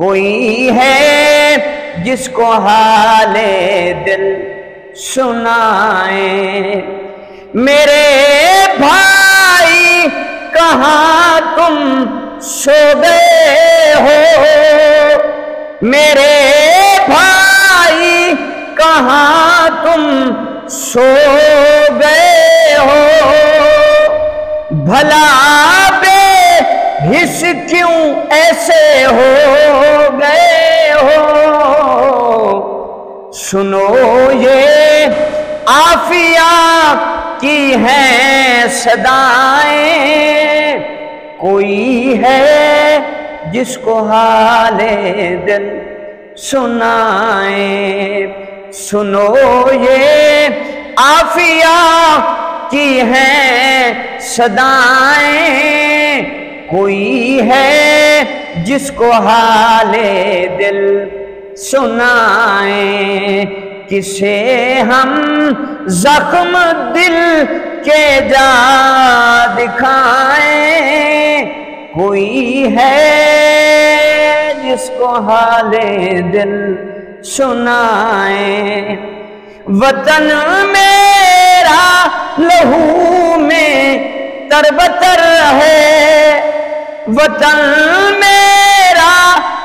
کوئی ہے جس کو حال دل سنائے، میرے بھائی کہاں تم سو گئے ہو، میرے بھائی کہاں تم سو گئے ہو، بھلا بے حس کیوں ایسے ہو گئے ہو، سنو یہ عافیہ کی ہیں صدائیں، کوئی ہے جس کو حال دل سنائے، سنو یہ عافیہ کی ہیں صدائیں، کوئی ہے جس کو حال دل سنائیں، کسے ہم زخم دل کے جا دکھائیں، کوئی ہے جس کو حال دل سنائیں، وطن میرا لہو میں تربتر ہے، وطن میرا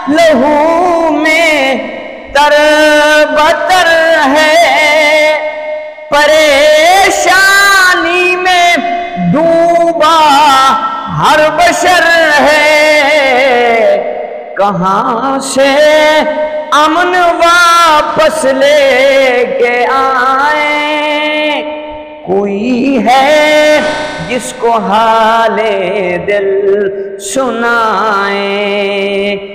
لہو میں تربتر ہے، پریشانی میں ڈوبا ہر بشر ہے، کہاں سے امن واپس لے کے آئیں، کوئی ہے جس کو حال دل سنائیں۔